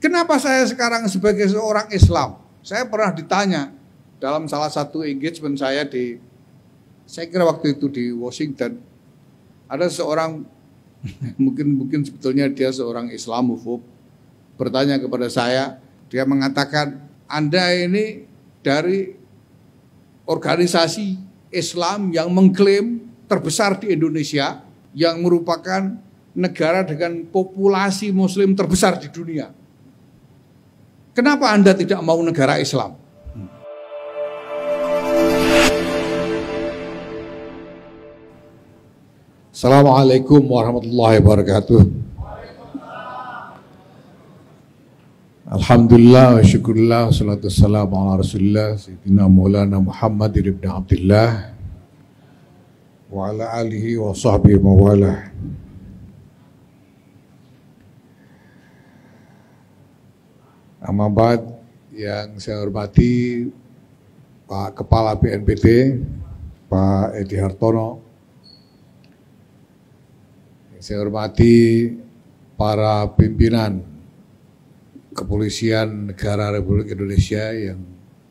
Kenapa saya sekarang sebagai seorang Islam? Saya pernah ditanya dalam salah satu engagement saya saya kira waktu itu di Washington, ada seorang mungkin sebetulnya dia seorang Islamophobe, bertanya kepada saya, dia mengatakan, Anda ini dari organisasi Islam yang mengklaim terbesar di Indonesia, yang merupakan negara dengan populasi Muslim terbesar di dunia. Kenapa Anda tidak mau negara Islam? Assalamualaikum warahmatullahi wabarakatuh. Alhamdulillah wa syukurillah wassalatu wassalamu ala rasulillah Sayyidina Maulana Muhammad ibn Abdullah wa ala alihi wa sahbihi mawalah. Amma ba'd, yang saya hormati Pak Kepala BNPT, Pak Edi Hartono, yang saya hormati para pimpinan Kepolisian Negara Republik Indonesia yang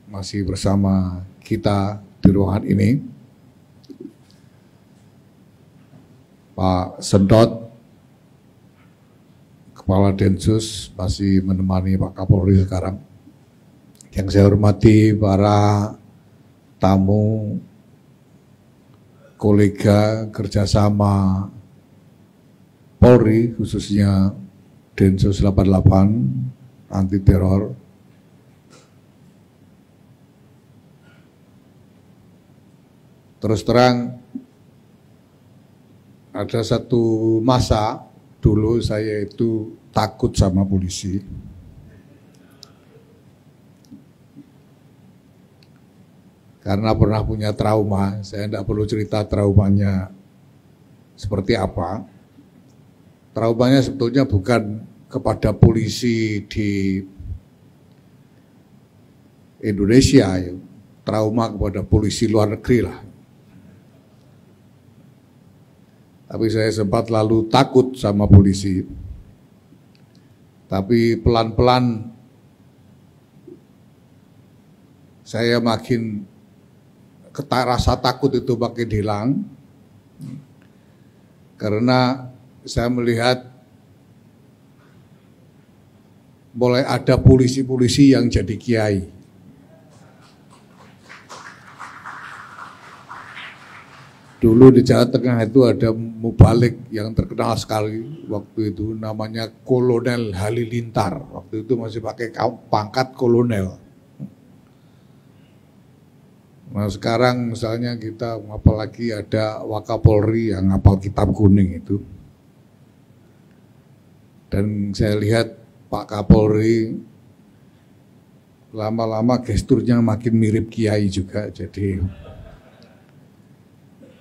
masih bersama kita di ruangan ini, Pak Sentot, Kepala Densus, masih menemani Pak Kapolri sekarang. Yang saya hormati para tamu, kolega kerjasama Polri, khususnya Densus 88 anti teror. Terus terang, ada satu masa dulu saya itu takut sama polisi. Karena pernah punya trauma, saya tidak perlu cerita traumanya seperti apa. Traumanya sebetulnya bukan kepada polisi di Indonesia, ya. Trauma kepada polisi luar negeri lah. Tapi saya sempat lalu takut sama polisi. Tapi pelan-pelan saya makin rasa takut itu makin hilang. Karena saya melihat mulai ada polisi-polisi yang jadi kiai. Dulu di Jawa Tengah itu ada mubalik yang terkenal sekali waktu itu, namanya Kolonel Halilintar. Waktu itu masih pakai pangkat kolonel. Nah sekarang misalnya kita, apalagi ada Wakapolri yang hafal kitab kuning itu. Dan saya lihat Pak Kapolri lama-lama gesturnya makin mirip kiai juga, jadi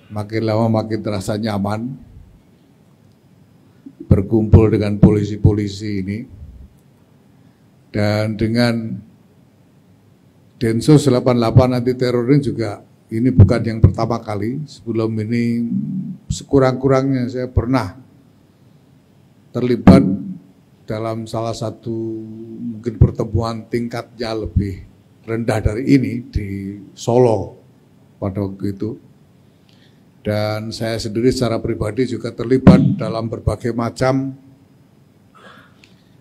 makin lama makin terasa nyaman berkumpul dengan polisi-polisi ini. Dan dengan Densus 88 anti teror ini juga, ini bukan yang pertama kali. Sebelum ini sekurang-kurangnya saya pernah terlibat dalam salah satu mungkin pertemuan tingkatnya lebih rendah dari ini di Solo pada waktu itu. Dan saya sendiri secara pribadi juga terlibat dalam berbagai macam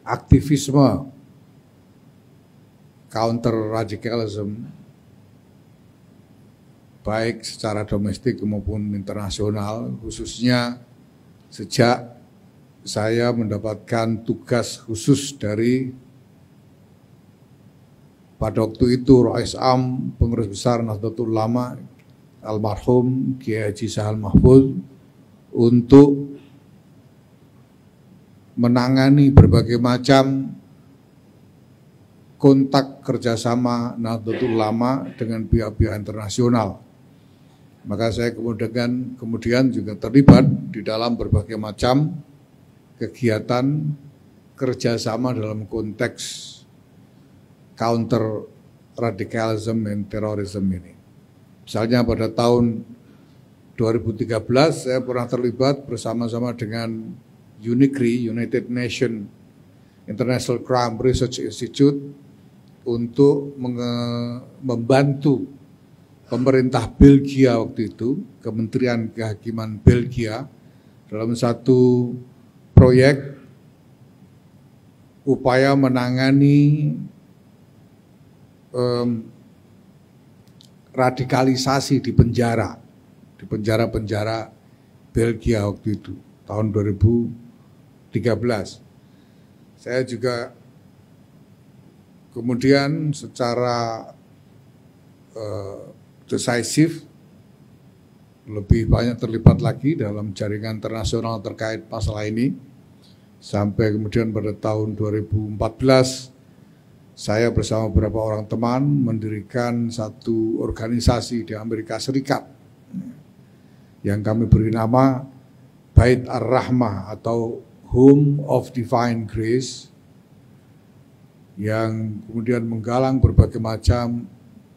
aktivisme counter radicalism, baik secara domestik maupun internasional, khususnya sejak saya mendapatkan tugas khusus dari pada waktu itu Rais Am Pengurus Besar Nahdlatul Ulama almarhum Kiai Haji Sahal Mahfudz untuk menangani berbagai macam kontak kerjasama Nahdlatul Ulama dengan pihak-pihak internasional. Maka saya kemudian juga terlibat di dalam berbagai macam kegiatan kerjasama dalam konteks counter radicalism and terrorism ini. Misalnya pada tahun 2013 saya pernah terlibat bersama-sama dengan UNICRI, United Nations International Crime Research Institute untuk membantu pemerintah Belgia waktu itu, Kementerian Kehakiman Belgia, dalam satu proyek upaya menangani radikalisasi di penjara-penjara Belgia waktu itu, tahun 2013. Saya juga kemudian secara decisive lebih banyak terlibat lagi dalam jaringan internasional terkait masalah ini, sampai kemudian pada tahun 2014 saya bersama beberapa orang teman mendirikan satu organisasi di Amerika Serikat yang kami beri nama Bait Ar-Rahmah atau Home of Divine Grace, yang kemudian menggalang berbagai macam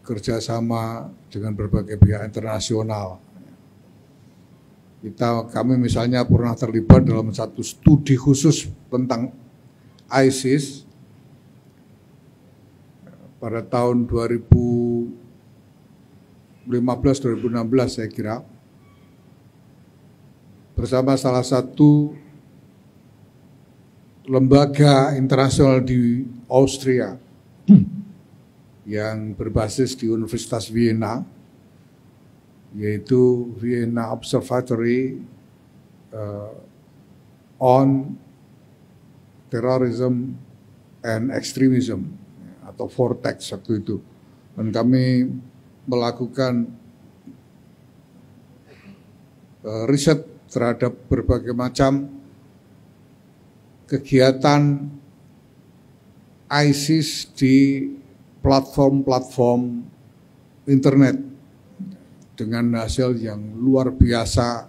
kerjasama dengan berbagai pihak internasional. Kami misalnya pernah terlibat dalam satu studi khusus tentang ISIS pada tahun 2015-2016 saya kira, bersama salah satu lembaga internasional di Austria yang berbasis di Universitas Vienna, yaitu Vienna Observatory on Terrorism and Extremism atau Vortex waktu itu. Dan kami melakukan riset terhadap berbagai macam kegiatan ISIS di platform-platform internet dengan hasil yang luar biasa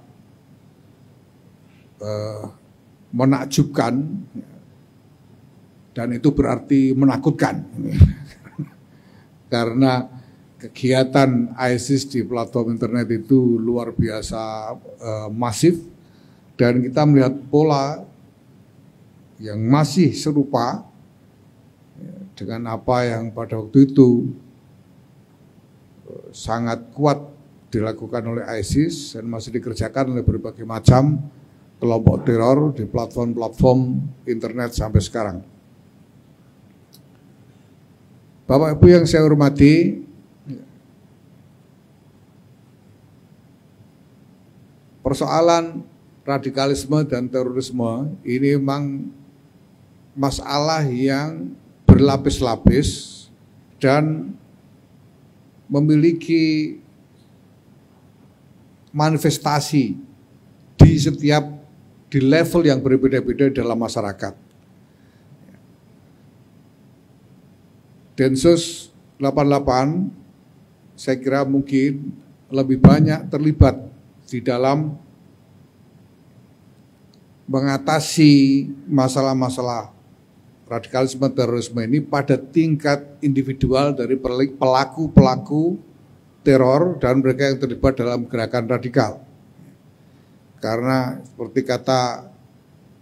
menakjubkan, dan itu berarti menakutkan karena kegiatan ISIS di platform internet itu luar biasa masif, dan kita melihat pola yang masih serupa dengan apa yang pada waktu itu sangat kuat dilakukan oleh ISIS dan masih dikerjakan oleh berbagai macam kelompok teror di platform-platform internet sampai sekarang. Bapak Ibu yang saya hormati, persoalan radikalisme dan terorisme ini memang masalah yang berlapis-lapis dan memiliki manifestasi di level yang berbeda-beda dalam masyarakat. Densus 88 saya kira mungkin lebih banyak terlibat di dalam mengatasi masalah-masalah radikalisme terorisme ini pada tingkat individual dari pelaku-pelaku teror dan mereka yang terlibat dalam gerakan radikal. Karena seperti kata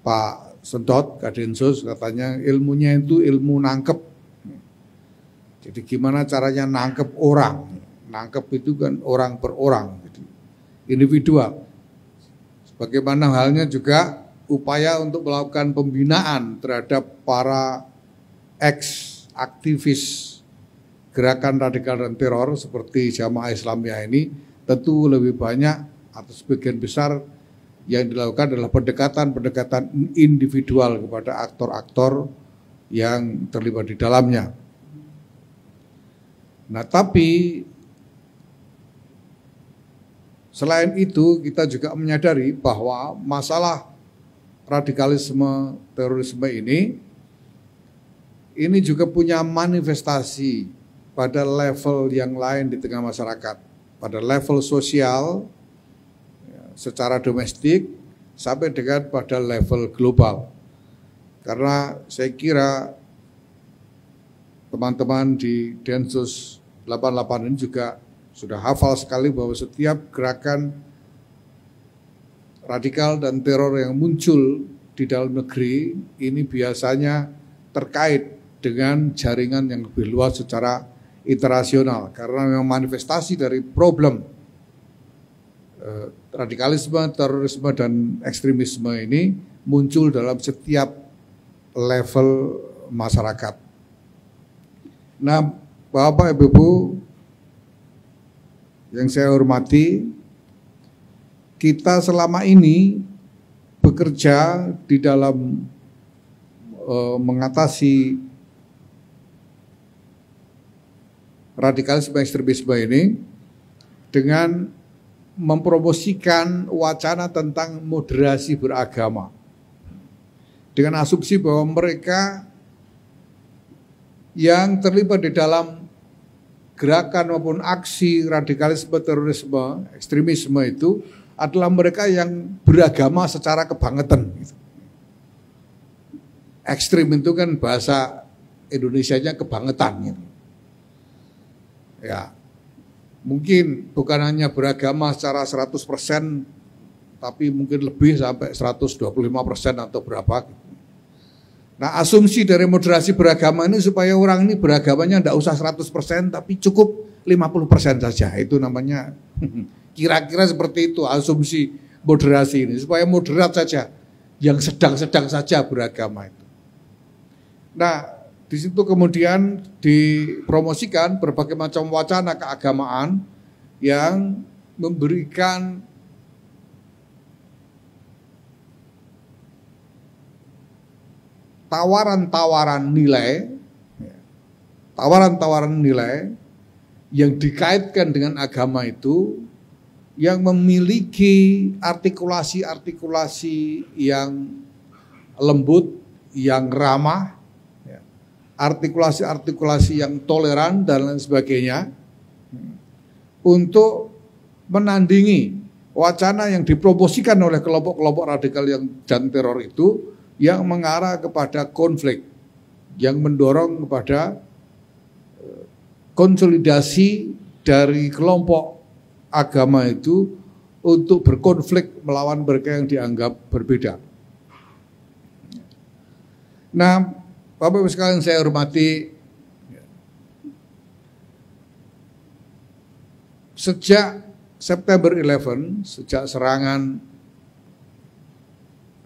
Pak Sedot, Kadensus, katanya ilmunya itu ilmu nangkep. Jadi gimana caranya nangkep orang? Nangkep itu kan orang per orang, gitu. Individual. Bagaimana halnya juga upaya untuk melakukan pembinaan terhadap para ex-aktivis gerakan radikal dan teror seperti Jamaah Islamiyah ini, tentu lebih banyak atau sebagian besar yang dilakukan adalah pendekatan individual kepada aktor-aktor yang terlibat di dalamnya. Nah, tapi selain itu kita juga menyadari bahwa masalah radikalisme terorisme ini juga punya manifestasi pada level yang lain di tengah masyarakat, pada level sosial secara domestik sampai dengan pada level global. Karena saya kira teman-teman di Densus 88 ini juga sudah hafal sekali bahwa setiap gerakan radikal dan teror yang muncul di dalam negeri ini biasanya terkait dengan jaringan yang lebih luas secara internasional, karena memang manifestasi dari problem radikalisme, terorisme, dan ekstremisme ini muncul dalam setiap level masyarakat. Nah, Bapak Ibu yang saya hormati, kita selama ini bekerja di dalam mengatasi radikalisme ekstremisme ini dengan mempromosikan wacana tentang moderasi beragama, dengan asumsi bahwa mereka yang terlibat di dalam gerakan maupun aksi radikalisme, terorisme, ekstremisme itu adalah mereka yang beragama secara kebangetan. Ekstrim itu kan bahasa Indonesianya kebangetan. Ya, mungkin bukan hanya beragama secara 100%, tapi mungkin lebih sampai 125% atau berapa. Nah, asumsi dari moderasi beragama ini supaya orang ini beragamanya tidak usah 100%, tapi cukup 50% saja. Itu namanya kira-kira seperti itu asumsi moderasi ini, supaya moderat saja, yang sedang-sedang saja beragama itu. Nah, di situ kemudian dipromosikan berbagai macam wacana keagamaan yang memberikan tawaran-tawaran nilai yang dikaitkan dengan agama itu, yang memiliki artikulasi-artikulasi yang lembut, yang ramah, artikulasi-artikulasi yang toleran dan lain sebagainya, untuk menandingi wacana yang dipromosikan oleh kelompok-kelompok radikal dan teror itu, yang mengarah kepada konflik, yang mendorong kepada konsolidasi dari kelompok agama itu untuk berkonflik melawan mereka yang dianggap berbeda. Nah, Bapak Ibu sekalian saya hormati, sejak September 11, sejak serangan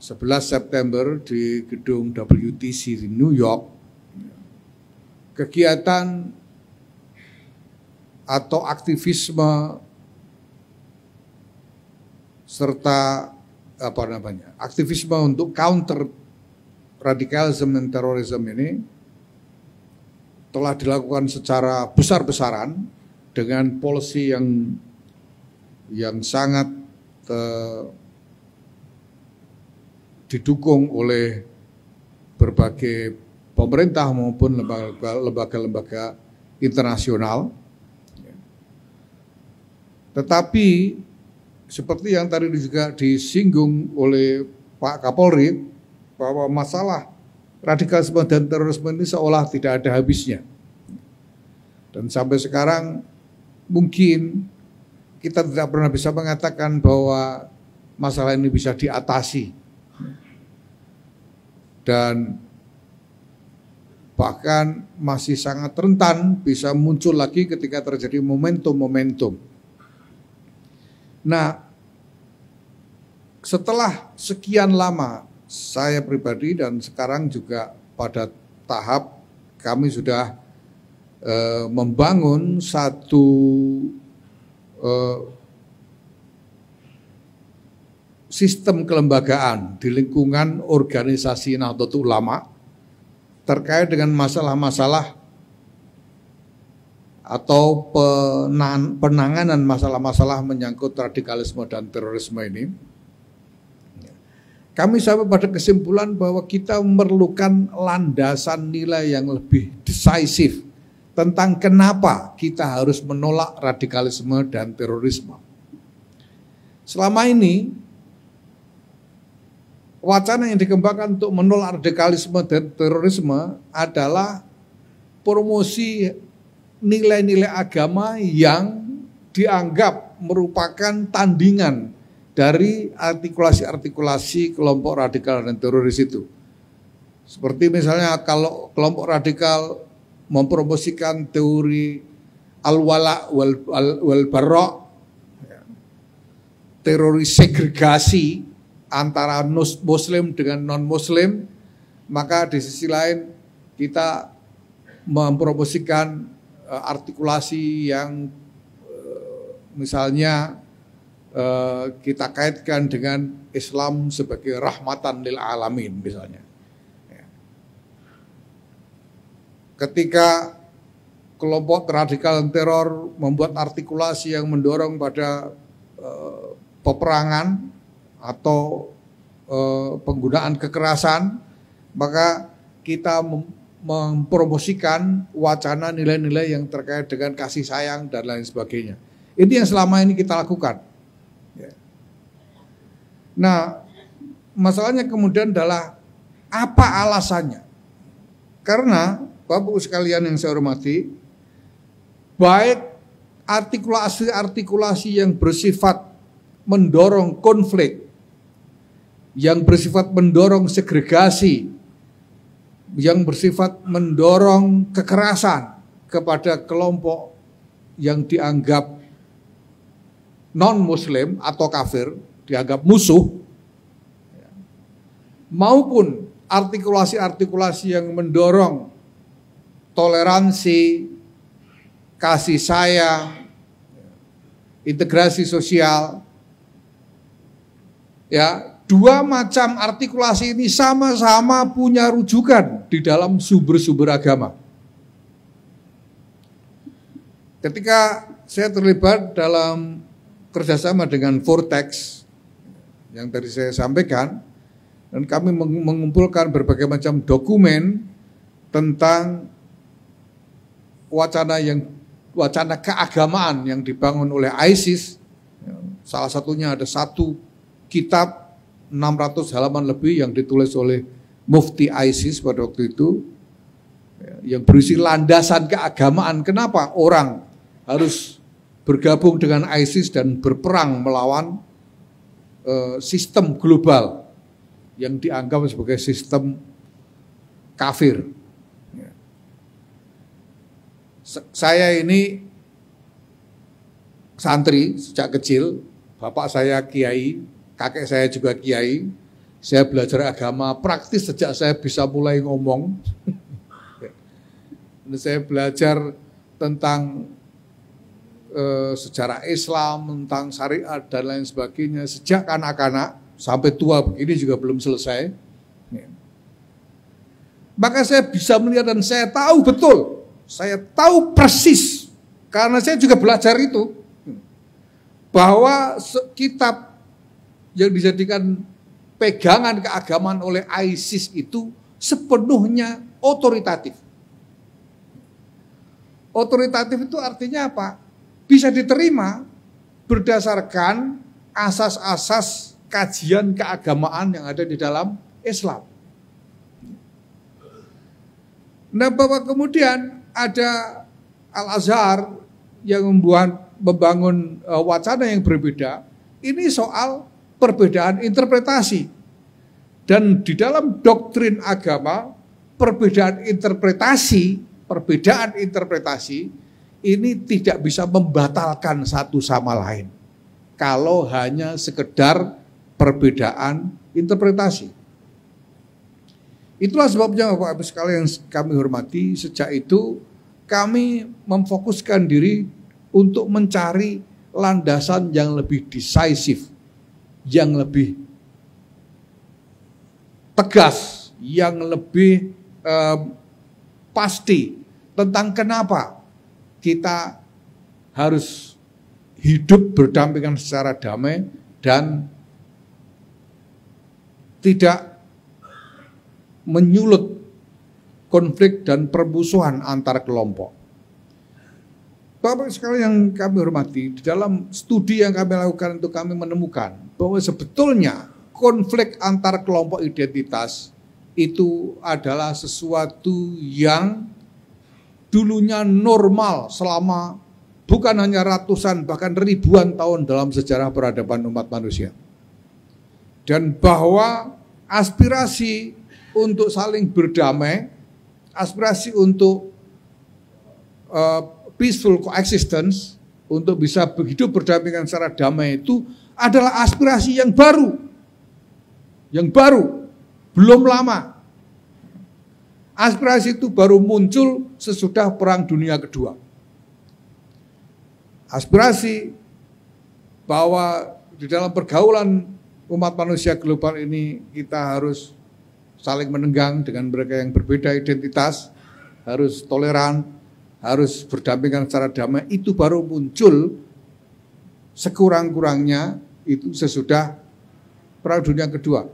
11 September di gedung WTC di New York, kegiatan atau aktivisme serta aktivisme untuk counter radikalisme dan terorisme ini telah dilakukan secara besar-besaran dengan policy yang sangat didukung oleh berbagai pemerintah maupun lembaga-lembaga internasional. Tetapi seperti yang tadi juga disinggung oleh Pak Kapolri, bahwa masalah radikalisme dan terorisme ini seolah tidak ada habisnya. Dan sampai sekarang mungkin kita tidak pernah bisa mengatakan bahwa masalah ini bisa diatasi. Dan bahkan masih sangat rentan bisa muncul lagi ketika terjadi momentum-momentum. Nah, setelah sekian lama saya pribadi dan sekarang juga pada tahap kami sudah membangun satu sistem kelembagaan di lingkungan organisasi Nahdlatul Ulama terkait dengan masalah-masalah atau penanganan masalah-masalah menyangkut radikalisme dan terorisme ini. Kami sampai pada kesimpulan bahwa kita memerlukan landasan nilai yang lebih decisif tentang kenapa kita harus menolak radikalisme dan terorisme. Selama ini wacana yang dikembangkan untuk menolak radikalisme dan terorisme adalah promosi nilai-nilai agama yang dianggap merupakan tandingan dari artikulasi-artikulasi kelompok radikal dan teroris itu. Seperti misalnya kalau kelompok radikal mempromosikan teori al-wala wal bara, teori segregasi antara muslim dengan non-muslim, maka di sisi lain kita mempromosikan artikulasi yang misalnya kita kaitkan dengan Islam sebagai rahmatan lil alamin misalnya. Ketika kelompok radikal teror membuat artikulasi yang mendorong pada peperangan atau penggunaan kekerasan, maka kita mempromosikan wacana nilai-nilai yang terkait dengan kasih sayang dan lain sebagainya. Ini yang selama ini kita lakukan. Nah, masalahnya kemudian adalah apa alasannya? Karena Bapak sekalian yang saya hormati, baik artikulasi-artikulasi yang bersifat mendorong konflik, yang bersifat mendorong segregasi, yang bersifat mendorong kekerasan kepada kelompok yang dianggap non-muslim atau kafir, dianggap musuh, maupun artikulasi-artikulasi yang mendorong toleransi, kasih sayang, integrasi sosial. Ya, dua macam artikulasi ini sama-sama punya rujukan di dalam sumber-sumber agama. Ketika saya terlibat dalam kerjasama dengan Vortex yang tadi saya sampaikan, dan kami mengumpulkan berbagai macam dokumen tentang wacana keagamaan yang dibangun oleh ISIS. Salah satunya ada satu kitab 600 halaman lebih yang ditulis oleh Mufti ISIS pada waktu itu, yang berisi landasan keagamaan kenapa orang harus bergabung dengan ISIS dan berperang melawan sistem global yang dianggap sebagai sistem kafir. Saya ini santri sejak kecil, bapak saya kiai, kakek saya juga kiai. Saya belajar agama praktis sejak saya bisa mulai ngomong. Saya belajar tentang sejarah Islam, tentang syariat dan lain sebagainya sejak kanak-kanak sampai tua begini juga belum selesai. Maka saya bisa melihat dan saya tahu betul, saya tahu persis karena saya juga belajar itu, bahwa kitab yang dijadikan pegangan keagamaan oleh ISIS itu sepenuhnya otoritatif. Otoritatif itu artinya apa? Bisa diterima berdasarkan asas-asas kajian keagamaan yang ada di dalam Islam. Nah, bahwa kemudian ada Al-Azhar yang membangun wacana yang berbeda, ini soal perbedaan interpretasi. Dan di dalam doktrin agama, perbedaan interpretasi ini tidak bisa membatalkan satu sama lain kalau hanya sekedar perbedaan interpretasi. Itulah sebabnya Bapak Ibu sekalian yang kami hormati, sejak itu kami memfokuskan diri untuk mencari landasan yang lebih decisif, yang lebih tegas, yang lebih pasti tentang kenapa kita harus hidup berdampingan secara damai dan tidak menyulut konflik dan permusuhan antar kelompok. Bapak sekalian yang kami hormati, di dalam studi yang kami lakukan itu kami menemukan bahwa sebetulnya konflik antar kelompok identitas itu adalah sesuatu yang dulunya normal selama bukan hanya ratusan bahkan ribuan tahun dalam sejarah peradaban umat manusia. Dan bahwa aspirasi untuk saling berdamai, aspirasi untuk peaceful coexistence, untuk bisa hidup berdampingan secara damai itu adalah aspirasi yang baru, belum lama. Aspirasi itu baru muncul sesudah Perang Dunia Kedua. Aspirasi bahwa di dalam pergaulan umat manusia global ini kita harus saling menenggang dengan mereka yang berbeda identitas, harus toleran, harus berdampingan secara damai, itu baru muncul sekurang-kurangnya itu sesudah Perang Dunia Kedua.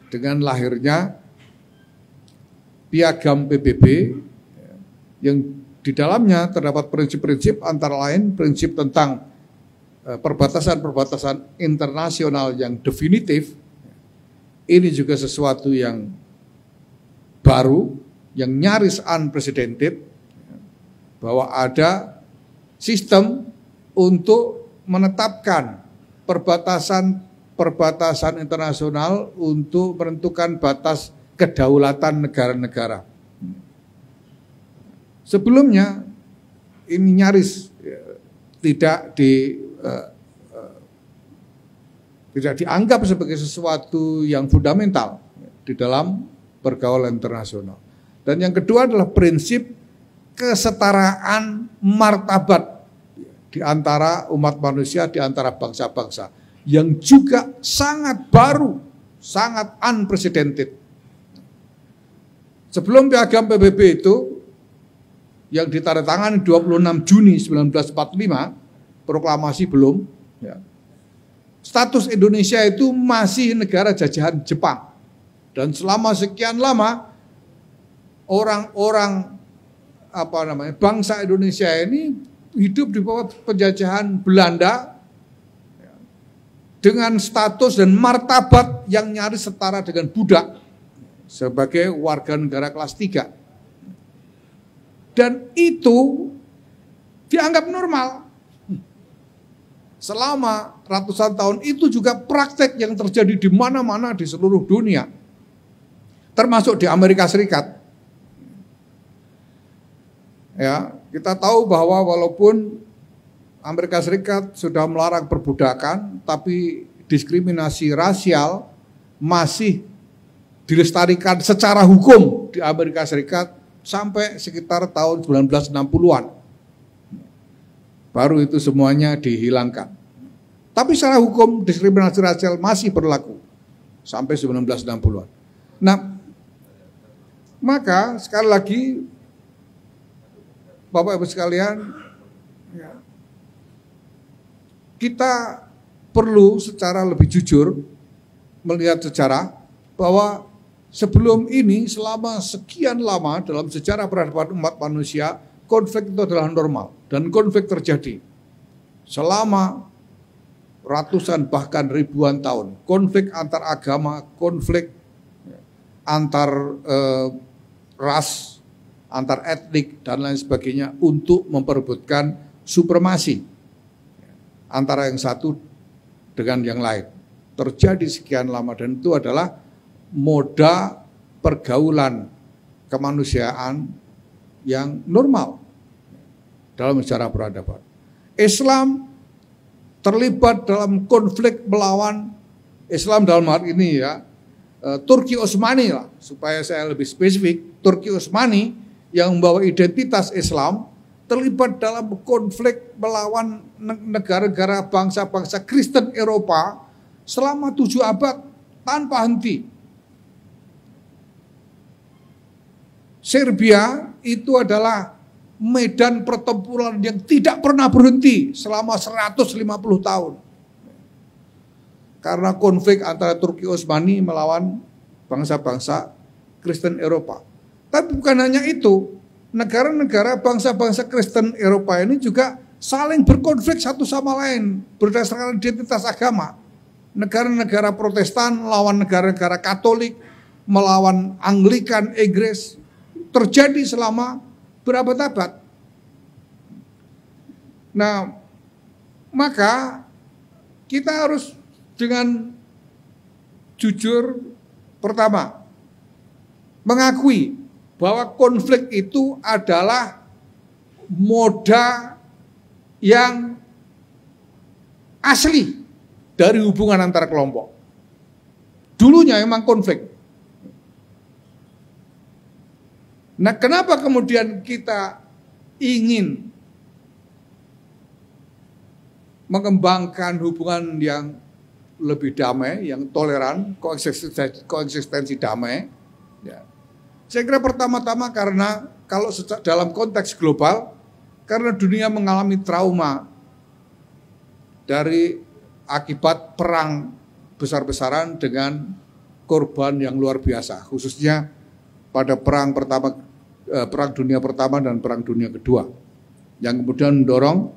Dengan lahirnya Piagam PBB yang di dalamnya terdapat prinsip-prinsip antara lain prinsip tentang perbatasan-perbatasan internasional yang definitif. Ini juga sesuatu yang baru, yang nyaris unprecedented, bahwa ada sistem untuk menetapkan perbatasan internasional untuk menentukan batas kedaulatan negara-negara. Sebelumnya ini nyaris tidak dianggap sebagai sesuatu yang fundamental di dalam pergaulan internasional. Dan yang kedua adalah prinsip kesetaraan martabat di antara umat manusia, di antara bangsa-bangsa, yang juga sangat baru, sangat unprecedented. Sebelum Piagam PBB itu, yang ditandatangani 26 Juni 1945, proklamasi belum, ya. Status Indonesia itu masih negara jajahan Jepang. Dan selama sekian lama, orang-orang bangsa Indonesia ini hidup di bawah penjajahan Belanda dengan status dan martabat yang nyaris setara dengan budak sebagai warga negara kelas 3. Dan itu dianggap normal. Selama ratusan tahun itu juga praktek yang terjadi di mana-mana di seluruh dunia. Termasuk di Amerika Serikat. Ya, kita tahu bahwa walaupun Amerika Serikat sudah melarang perbudakan, tapi diskriminasi rasial masih dilestarikan secara hukum di Amerika Serikat sampai sekitar tahun 1960-an. Baru itu semuanya dihilangkan. Tapi secara hukum diskriminasi rasial masih berlaku sampai 1960-an. Nah, maka sekali lagi Bapak Ibu sekalian, kita perlu secara lebih jujur melihat sejarah bahwa sebelum ini selama sekian lama dalam sejarah peradaban umat manusia, konflik itu adalah normal dan konflik terjadi selama ratusan bahkan ribuan tahun. Konflik antar agama, konflik antar ras, antar etnik dan lain sebagainya untuk memperebutkan supremasi antara yang satu dengan yang lain. Terjadi sekian lama dan itu adalah moda pergaulan kemanusiaan yang normal dalam sejarah peradaban. Islam terlibat dalam konflik melawan Islam dalam hal ini ya, Turki Utsmani lah, supaya saya lebih spesifik, Turki Utsmani yang membawa identitas Islam terlibat dalam konflik melawan negara-negara bangsa-bangsa Kristen Eropa selama 7 abad tanpa henti. Serbia itu adalah medan pertempuran yang tidak pernah berhenti selama 150 tahun. Karena konflik antara Turki Utsmani melawan bangsa-bangsa Kristen Eropa. Tapi bukan hanya itu, negara-negara bangsa-bangsa Kristen Eropa ini juga saling berkonflik satu sama lain berdasarkan identitas agama. Negara-negara Protestan melawan negara-negara Katolik, melawan Anglikan Inggris, terjadi selama berabad-abad. Nah, maka kita harus dengan jujur, pertama, mengakui bahwa konflik itu adalah moda yang asli dari hubungan antar kelompok. Dulunya memang konflik. Nah, kenapa kemudian kita ingin mengembangkan hubungan yang lebih damai, yang toleran, koeksistensi damai? Ya. Saya kira pertama-tama karena kalau dalam konteks global, karena dunia mengalami trauma dari akibat perang besar-besaran dengan korban yang luar biasa, khususnya pada perang dunia pertama dan perang dunia kedua, yang kemudian mendorong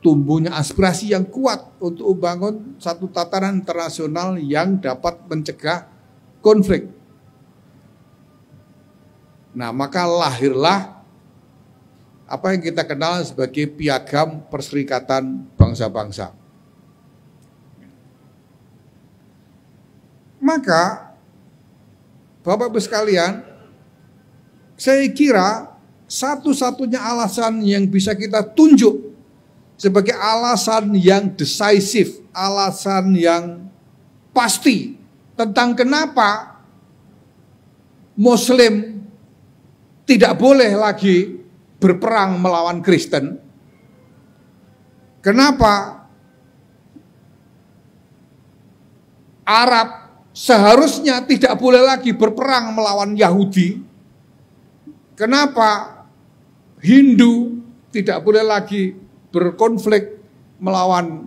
tumbuhnya aspirasi yang kuat untuk membangun satu tatanan internasional yang dapat mencegah konflik. Nah, maka lahirlah apa yang kita kenal sebagai Piagam Perserikatan Bangsa-Bangsa. Maka Bapak-Ibu sekalian, saya kira satu-satunya alasan yang bisa kita tunjuk sebagai alasan yang decisif, alasan yang pasti tentang kenapa Muslim tidak boleh lagi berperang melawan Kristen, kenapa Arab seharusnya tidak boleh lagi berperang melawan Yahudi, kenapa Hindu tidak boleh lagi berkonflik melawan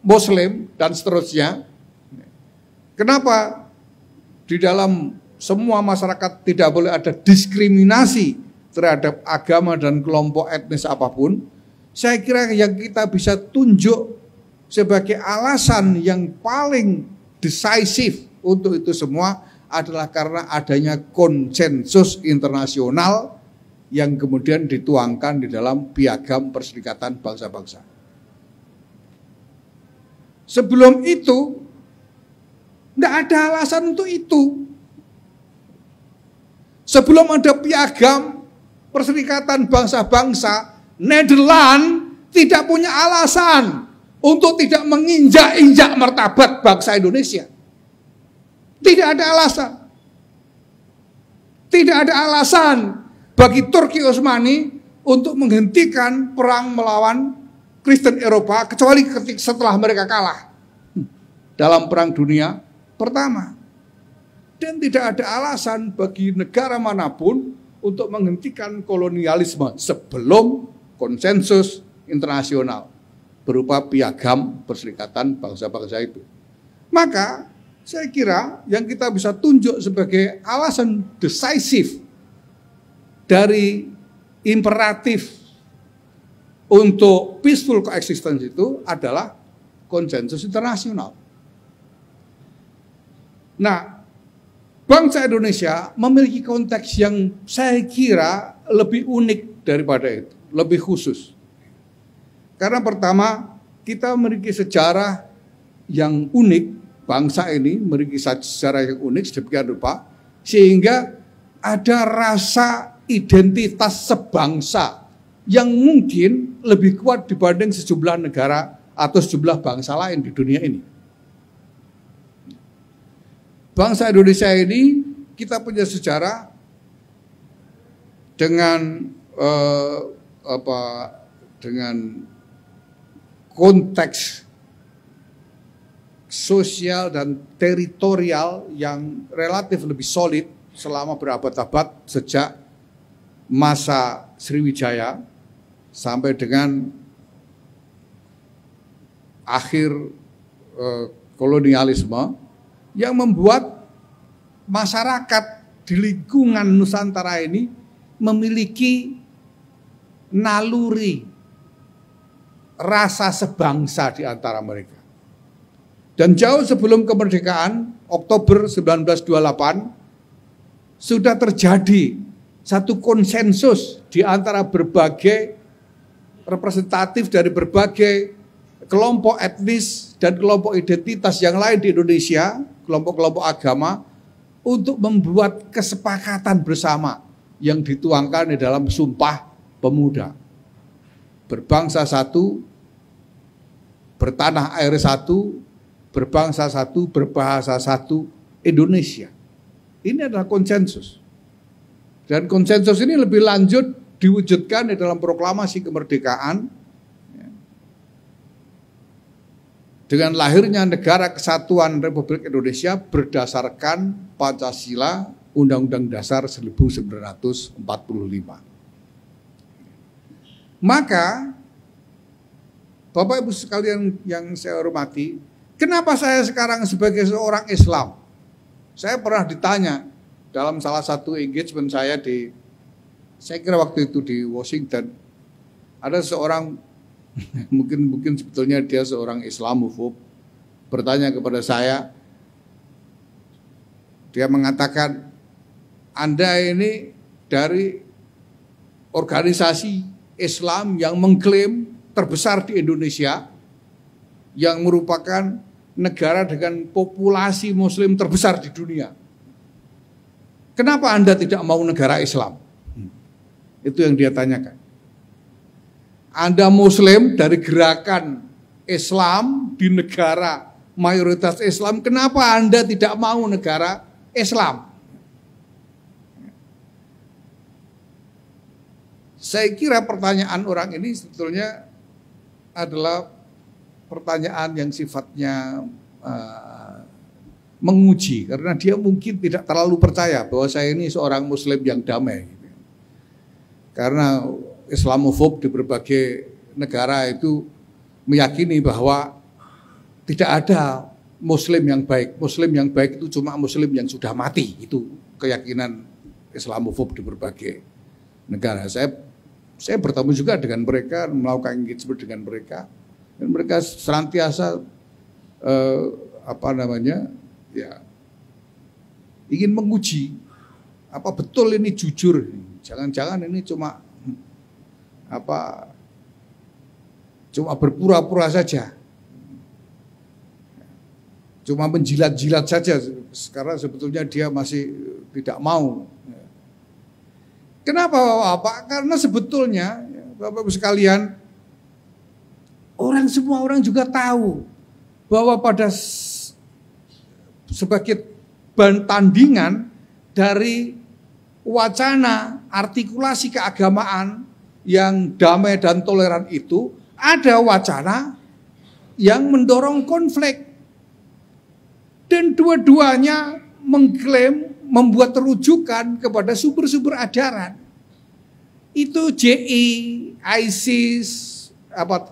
Muslim dan seterusnya, kenapa di dalam semua masyarakat tidak boleh ada diskriminasi terhadap agama dan kelompok etnis apapun. Saya kira yang kita bisa tunjuk sebagai alasan yang paling decisif untuk itu semua adalah karena adanya konsensus internasional yang kemudian dituangkan di dalam Piagam Perserikatan Bangsa-Bangsa. Sebelum itu, tidak ada alasan untuk itu. Sebelum ada Piagam Perserikatan Bangsa-Bangsa, Nederland tidak punya alasan untuk tidak menginjak-injak martabat bangsa Indonesia. Tidak ada alasan. Tidak ada alasan bagi Turki Utsmani untuk menghentikan perang melawan Kristen Eropa kecuali setelah mereka kalah dalam Perang Dunia Pertama. Dan tidak ada alasan bagi negara manapun untuk menghentikan kolonialisme sebelum konsensus internasional berupa Piagam Perserikatan Bangsa-Bangsa itu. Maka saya kira yang kita bisa tunjuk sebagai alasan decisif dari imperatif untuk peaceful coexistence itu adalah konsensus internasional. Nah, bangsa Indonesia memiliki konteks yang saya kira lebih unik daripada itu, lebih khusus. Karena pertama, kita memiliki sejarah yang unik, bangsa ini memiliki sejarah yang unik sedemikian rupa, sehingga ada rasa identitas sebangsa yang mungkin lebih kuat dibanding sejumlah negara atau sejumlah bangsa lain di dunia ini. Bangsa Indonesia ini kita punya sejarah dengan dengan konteks sosial dan teritorial yang relatif lebih solid selama berabad-abad sejak masa Sriwijaya sampai dengan akhir kolonialisme, yang membuat masyarakat di lingkungan Nusantara ini memiliki naluri rasa sebangsa di antara mereka. Dan jauh sebelum kemerdekaan, Oktober 1928, sudah terjadi satu konsensus di antara berbagai representatif dari berbagai kelompok etnis dan kelompok identitas yang lain di Indonesia, kelompok-kelompok agama, untuk membuat kesepakatan bersama yang dituangkan di dalam Sumpah Pemuda. Berbangsa satu, bertanah air satu, berbangsa satu, berbahasa satu, Indonesia. Ini adalah konsensus. Dan konsensus ini lebih lanjut diwujudkan di dalam proklamasi kemerdekaan dengan lahirnya Negara Kesatuan Republik Indonesia berdasarkan Pancasila Undang-Undang Dasar 1945. Maka Bapak Ibu sekalian yang saya hormati, kenapa saya sekarang sebagai seorang Islam? Saya pernah ditanya dalam salah satu engagement saya saya kira waktu itu di Washington, ada seorang mungkin sebetulnya dia seorang Islamofob, bertanya kepada saya, dia mengatakan, Anda ini dari organisasi Islam yang mengklaim terbesar di Indonesia, yang merupakan negara dengan populasi Muslim terbesar di dunia. Kenapa Anda tidak mau negara Islam? Itu yang dia tanyakan. Anda Muslim dari gerakan Islam di negara mayoritas Islam, kenapa Anda tidak mau negara Islam? Saya kira pertanyaan orang ini sebetulnya adalah pertanyaan yang sifatnya menguji, karena dia mungkin tidak terlalu percaya bahwa saya ini seorang Muslim yang damai. Karena Islamofob di berbagai negara itu meyakini bahwa tidak ada Muslim yang baik. Muslim yang baik itu cuma Muslim yang sudah mati. Itu keyakinan Islamofob di berbagai negara. Saya bertemu juga dengan mereka, melakukan engagement dengan mereka, dan mereka senantiasa ingin menguji apa betul ini jujur, jangan-jangan ini cuma berpura-pura saja, cuma menjilat-jilat saja, karena sebetulnya dia masih tidak mau. Kenapa Bapak? Karena sebetulnya Bapak-Ibu sekalian, semua orang juga tahu bahwa pada sebagai tandingan dari wacana artikulasi keagamaan yang damai dan toleran itu, ada wacana yang mendorong konflik. Dan dua-duanya mengklaim membuat rujukan kepada sumber-sumber ajaran. Itu JI, ISIS,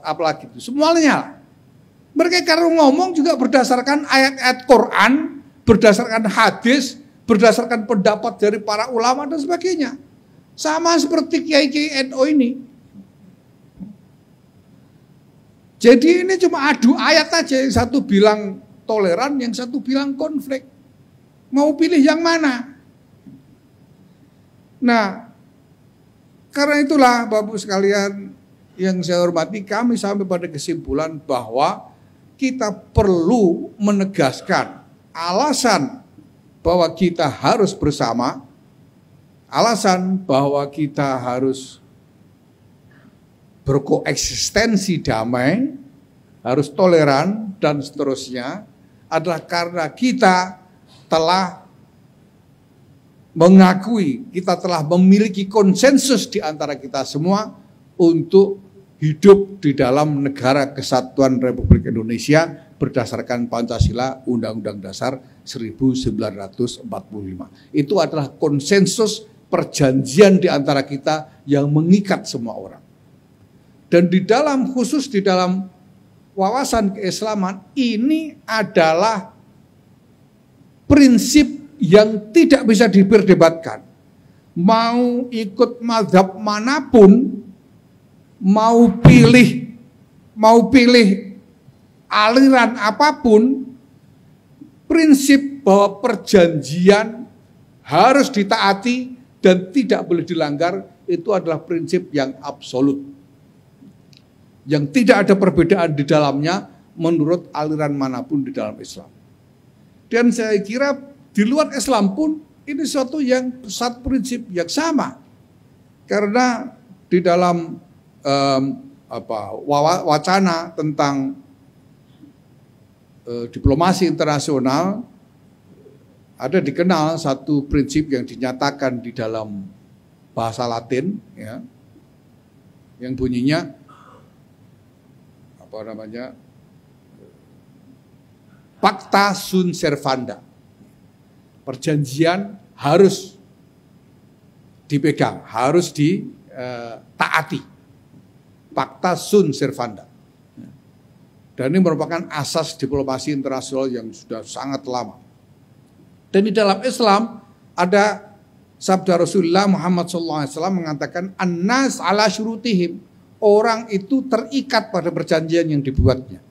apalagi itu, semuanya. Mereka kalau ngomong juga berdasarkan ayat-ayat Quran, berdasarkan hadis, berdasarkan pendapat dari para ulama dan sebagainya. Sama seperti Kiai-Kiai NU ini. Jadi ini cuma adu ayat aja, yang satu bilang toleran, yang satu bilang konflik. Mau pilih yang mana? Nah, karena itulah Bapak sekalian yang saya hormati, kami sampai pada kesimpulan bahwa kita perlu menegaskan alasan bahwa kita harus bersama, alasan bahwa kita harus berkoeksistensi damai, harus toleran dan seterusnya, adalah karena kita telah mengakui, kita telah memiliki konsensus di antara kita semua untuk hidup di dalam Negara Kesatuan Republik Indonesia berdasarkan Pancasila Undang-Undang Dasar 1945. Itu adalah konsensus perjanjian di antara kita yang mengikat semua orang. Dan di dalam khusus di dalam wawasan keislaman ini adalah prinsip yang tidak bisa diperdebatkan. Mau ikut mazhab manapun, mau pilih aliran apapun, prinsip bahwa perjanjian harus ditaati dan tidak boleh dilanggar, itu adalah prinsip yang absolut. yang tidak ada perbedaan di dalamnya menurut aliran manapun di dalam Islam. Dan saya kira di luar Islam pun ini suatu yang satu prinsip yang sama. Karena di dalam wacana tentang diplomasi internasional ada dikenal satu prinsip yang dinyatakan di dalam bahasa Latin, ya, yang bunyinya pacta sunt servanda. Perjanjian harus dipegang, harus ditaati. Pacta sunt servanda. Dan ini merupakan asas diplomasi internasional yang sudah sangat lama. Dan di dalam Islam ada sabda Rasulullah Muhammad SAW mengatakan an-nas ala syurutihim, orang itu terikat pada perjanjian yang dibuatnya.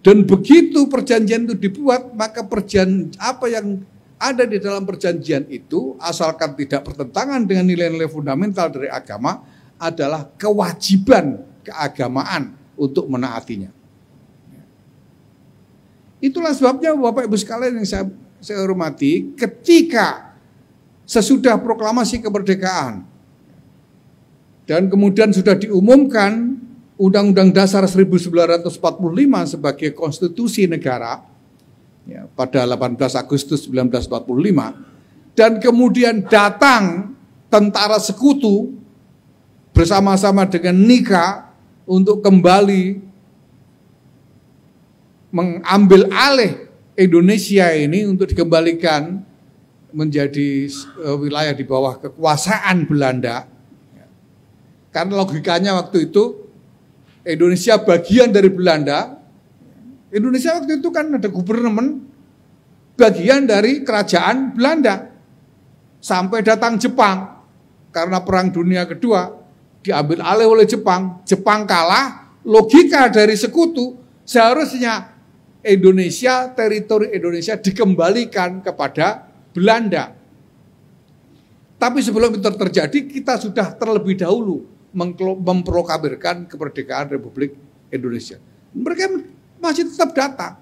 Dan begitu perjanjian itu dibuat, maka apa yang ada di dalam perjanjian itu, asalkan tidak bertentangan dengan nilai-nilai fundamental dari agama, adalah kewajiban keagamaan untuk menaatinya. Itulah sebabnya Bapak Ibu sekalian yang saya hormati, ketika sesudah proklamasi kemerdekaan dan kemudian sudah diumumkan Undang-Undang Dasar 1945 sebagai konstitusi negara, ya, pada 18 Agustus 1945, dan kemudian datang tentara sekutu bersama-sama dengan NIKA untuk kembali mengambil alih Indonesia ini untuk dikembalikan menjadi wilayah di bawah kekuasaan Belanda. Karena logikanya waktu itu Indonesia bagian dari Belanda. Indonesia waktu itu kan ada gubernemen bagian dari kerajaan Belanda. Sampai datang Jepang, karena Perang Dunia Kedua diambil alih oleh Jepang. Jepang kalah, logika dari sekutu seharusnya Indonesia, teritori Indonesia dikembalikan kepada Belanda. Tapi sebelum itu terjadi, kita sudah terlebih dahulu memproklamirkan kemerdekaan Republik Indonesia. Mereka masih tetap datang.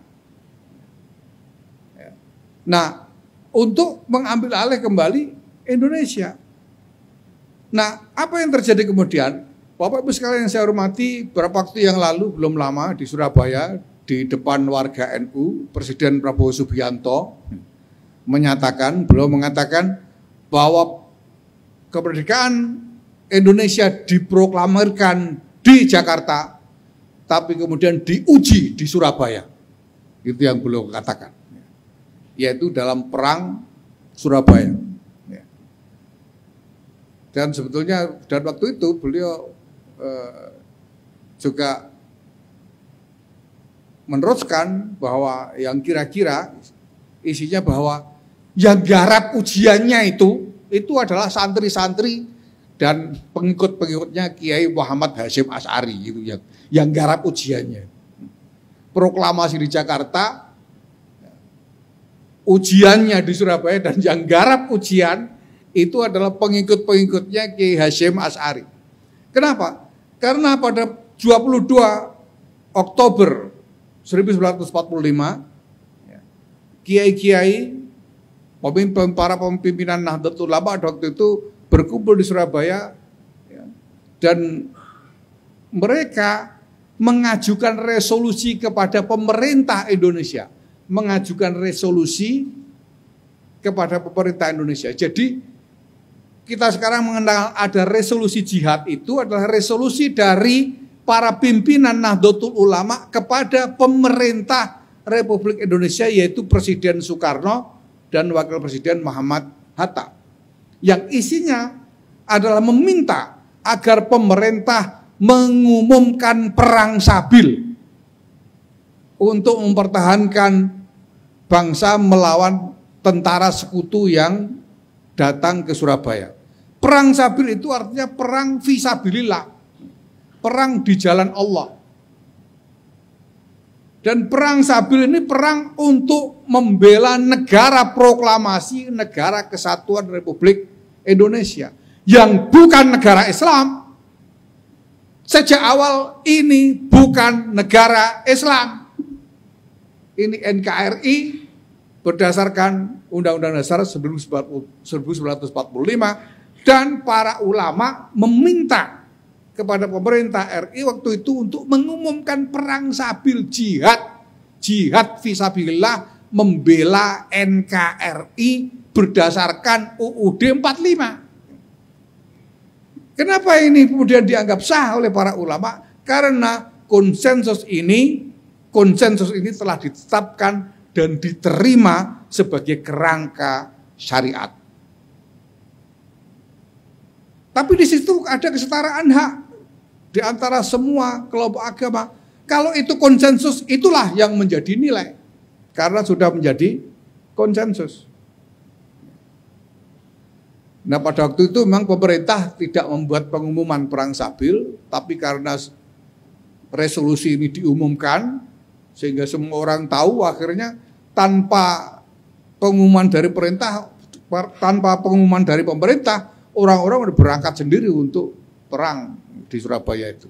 Nah, untuk mengambil alih kembali Indonesia. Nah, apa yang terjadi kemudian? Bapak Ibu sekalian yang saya hormati, beberapa waktu yang lalu, belum lama di Surabaya, di depan warga NU, Presiden Prabowo Subianto beliau mengatakan bahwa kemerdekaan Indonesia diproklamirkan di Jakarta, tapi kemudian diuji di Surabaya. Itu yang beliau katakan, yaitu dalam perang Surabaya. Dan sebetulnya dan waktu itu beliau juga meneruskan bahwa yang kira-kira isinya bahwa yang garap ujiannya itu adalah santri-santri dan pengikut-pengikutnya Kiai Muhammad Hasyim Asy'ari gitu yang garap ujiannya. Proklamasi di Jakarta, ujiannya di Surabaya, dan yang garap ujian itu adalah pengikut-pengikutnya Kiai Hasyim Asy'ari. Kenapa? Karena pada 22 Oktober 1945, kiai-kiai, para pimpinan Nahdlatul Ulama waktu itu berkumpul di Surabaya, dan mereka mengajukan resolusi kepada pemerintah Indonesia, Jadi kita sekarang mengenal ada resolusi jihad, itu adalah resolusi dari para pimpinan Nahdlatul Ulama kepada pemerintah Republik Indonesia, yaitu Presiden Soekarno dan Wakil Presiden Muhammad Hatta, yang isinya adalah meminta agar pemerintah mengumumkan perang sabil untuk mempertahankan bangsa melawan tentara sekutu yang datang ke Surabaya. Perang sabil itu artinya perang fisabilillah, perang di jalan Allah. Dan perang sabil ini perang untuk membela negara proklamasi, negara kesatuan Republik Indonesia, yang bukan negara Islam. Sejak awal ini bukan negara Islam. Ini NKRI berdasarkan Undang-Undang Dasar 1945 dan para ulama meminta kepada pemerintah RI waktu itu untuk mengumumkan perang sabil jihad fisabilillah membela NKRI berdasarkan UUD 45. Kenapa ini kemudian dianggap sah oleh para ulama? Karena konsensus ini telah ditetapkan dan diterima sebagai kerangka syariat. Tapi di situ ada kesetaraan hak di antara semua kelompok agama. Kalau itu konsensus, itulah yang menjadi nilai. Karena sudah menjadi konsensus. Nah, pada waktu itu memang pemerintah tidak membuat pengumuman perang sabil, tapi karena resolusi ini diumumkan, sehingga semua orang tahu, akhirnya tanpa pengumuman dari pemerintah, orang-orang berangkat sendiri untuk perang di Surabaya itu.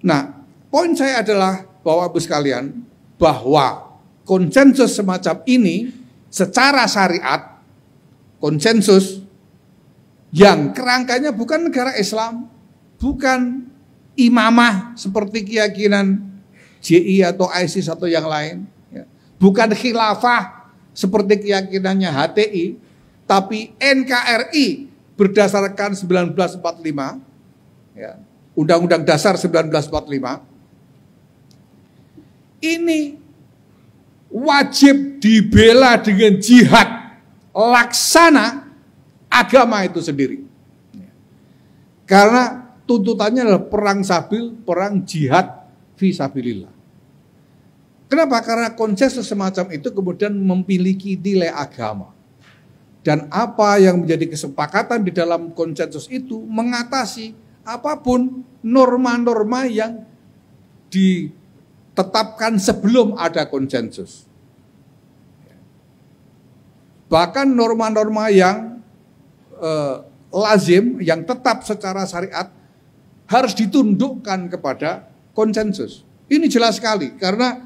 Nah, poin saya adalah bahwa Ibu sekalian, bahwa konsensus semacam ini secara syariat, konsensus yang kerangkanya bukan negara Islam, bukan imamah seperti keyakinan JI atau ISIS atau yang lain, bukan khilafah seperti keyakinannya HTI, tapi NKRI berdasarkan 1945, Undang-Undang Dasar 1945, ini wajib dibela dengan jihad laksana agama itu sendiri. Karena tuntutannya adalah perang sabil, perang jihad fisabilillah. Kenapa? Karena konsensus semacam itu kemudian memiliki nilai agama. Dan apa yang menjadi kesepakatan di dalam konsensus itu mengatasi apapun norma-norma yang ditetapkan sebelum ada konsensus. Bahkan norma-norma yang lazim, yang tetap secara syariat harus ditundukkan kepada konsensus. Ini jelas sekali karena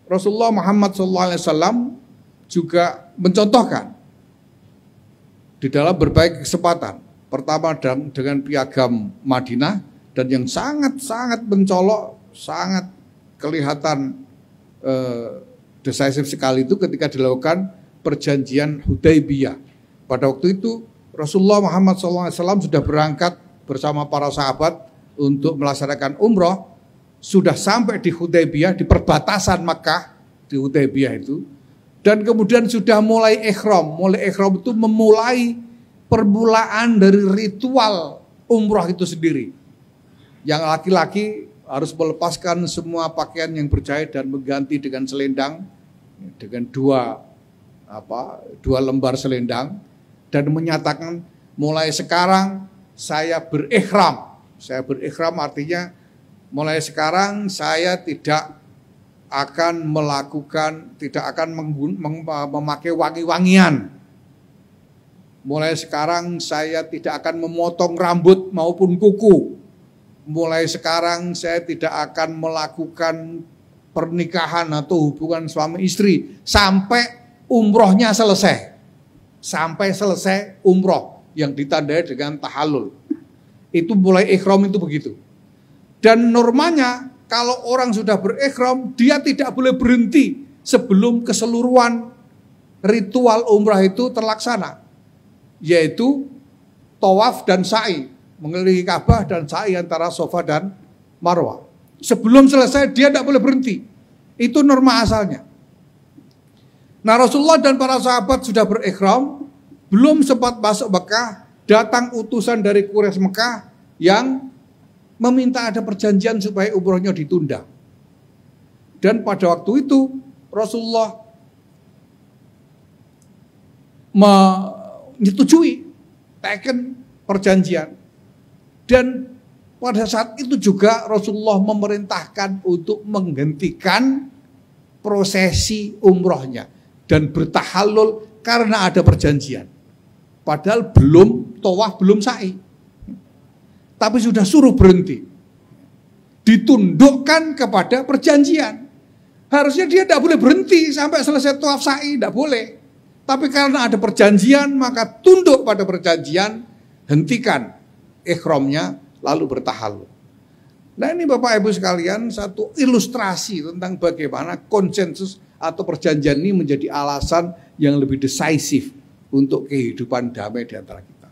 Rasulullah Muhammad SAW juga mencontohkan di dalam berbagai kesempatan. Pertama dengan piagam Madinah, dan yang sangat-sangat mencolok, sangat kelihatan decisif sekali itu ketika dilakukan perjanjian Hudaybiyah. Pada waktu itu Rasulullah Muhammad SAW sudah berangkat bersama para sahabat untuk melaksanakan umroh, sudah sampai di Hudaybiyah, di perbatasan Makkah, di Hudaybiyah itu, dan kemudian sudah mulai ikhram. Mulai ikhram itu memulai permulaan dari ritual umroh itu sendiri. Yang laki-laki harus melepaskan semua pakaian yang berjahit dan mengganti dengan selendang, dengan dua lembar selendang, dan menyatakan mulai sekarang saya berikhram. Saya berikhram artinya mulai sekarang saya tidak akan memakai wangi-wangian. Mulai sekarang saya tidak akan memotong rambut maupun kuku. Mulai sekarang saya tidak akan melakukan pernikahan atau hubungan suami istri sampai umrohnya selesai. Sampai selesai umroh yang ditandai dengan tahallul. Itu mulai ikhram itu begitu. Dan normanya kalau orang sudah berikhram, dia tidak boleh berhenti sebelum keseluruhan ritual umrah itu terlaksana, yaitu tawaf dan sa'i, mengelilingi Ka'bah dan sa'i antara Safa dan Marwah. Sebelum selesai dia tidak boleh berhenti. Itu norma asalnya. Nah, Rasulullah dan para sahabat sudah berikhram, belum sempat masuk Mekah, datang utusan dari Quraisy Mekah yang meminta ada perjanjian supaya umrohnya ditunda. Dan pada waktu itu Rasulullah menyetujui teken perjanjian. Dan pada saat itu juga Rasulullah memerintahkan untuk menghentikan prosesi umrohnya dan bertahallul karena ada perjanjian. Padahal belum tawaf, belum sa'i. tapi sudah suruh berhenti. Ditundukkan kepada perjanjian. Harusnya dia tidak boleh berhenti sampai selesai tawaf sa'i, tidak boleh. Tapi karena ada perjanjian, maka tunduk pada perjanjian, hentikan ihramnya, lalu bertahalul. Nah ini Bapak Ibu sekalian, satu ilustrasi tentang bagaimana konsensus atau perjanjian ini menjadi alasan yang lebih decisif untuk kehidupan damai di antara kita.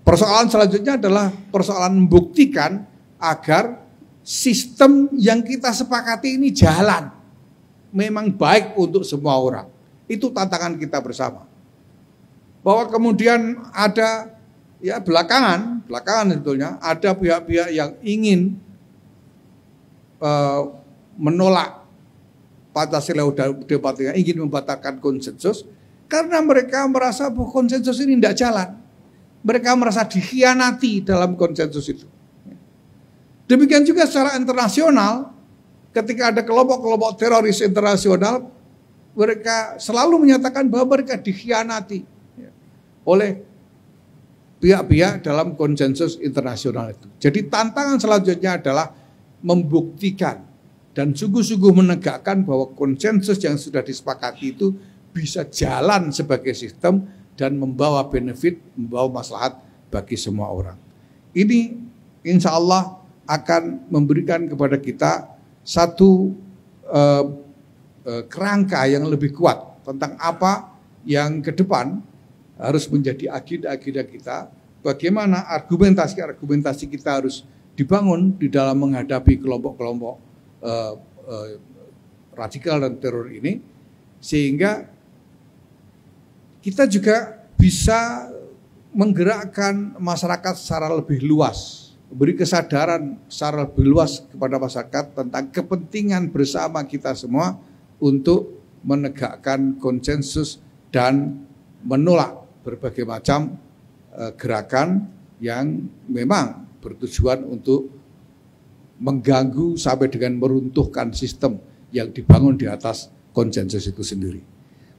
Persoalan selanjutnya adalah persoalan membuktikan agar sistem yang kita sepakati ini jalan, memang baik untuk semua orang. Itu tantangan kita bersama. Bahwa kemudian ada ya belakangan sebetulnya ada pihak-pihak yang ingin menolak Pancasila Udah ingin membatalkan konsensus karena mereka merasa bahwa konsensus ini tidak jalan. Mereka merasa dikhianati dalam konsensus itu. Demikian juga secara internasional, ketika ada kelompok-kelompok teroris internasional, mereka selalu menyatakan bahwa mereka dikhianati oleh pihak-pihak dalam konsensus internasional itu. Jadi tantangan selanjutnya adalah membuktikan dan sungguh-sungguh menegakkan bahwa konsensus yang sudah disepakati itu bisa jalan sebagai sistem dan membawa benefit, membawa maslahat bagi semua orang. Ini insya Allah akan memberikan kepada kita satu kerangka yang lebih kuat tentang apa yang ke depan harus menjadi agenda-agenda kita, bagaimana argumentasi kita harus dibangun di dalam menghadapi kelompok-kelompok radikal dan teror ini, sehingga kita juga bisa menggerakkan masyarakat secara lebih luas, beri kesadaran secara lebih luas kepada masyarakat tentang kepentingan bersama kita semua untuk menegakkan konsensus dan menolak berbagai macam gerakan yang memang bertujuan untuk mengganggu sampai dengan meruntuhkan sistem yang dibangun di atas konsensus itu sendiri.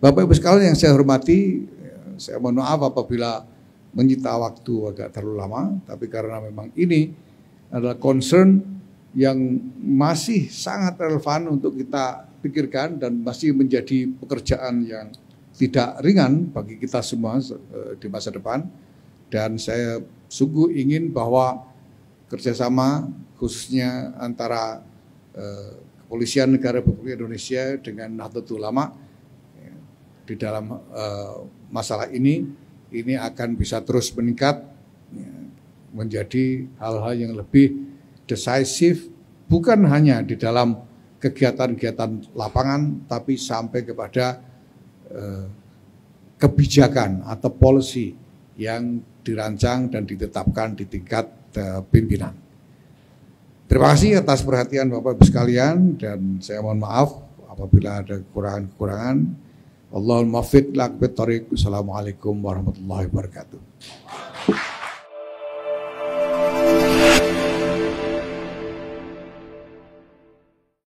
Bapak Ibu sekalian yang saya hormati, saya mohon maaf apabila menyita waktu agak terlalu lama, tapi karena memang ini adalah concern yang masih sangat relevan untuk kita pikirkan dan masih menjadi pekerjaan yang tidak ringan bagi kita semua di masa depan. Dan saya sungguh ingin bahwa kerjasama khususnya antara Kepolisian Negara Republik Indonesia dengan Nahdlatul Ulama di dalam masalah ini akan bisa terus meningkat menjadi hal-hal yang lebih decisif, bukan hanya di dalam kegiatan-kegiatan lapangan, tapi sampai kepada kebijakan atau policy yang dirancang dan ditetapkan di tingkat pimpinan. Terima kasih atas perhatian Bapak Ibu sekalian, dan saya mohon maaf apabila ada kekurangan-kekurangan. Allahumma fiq lak bit thariq. Assalamualaikum warahmatullahi wabarakatuh.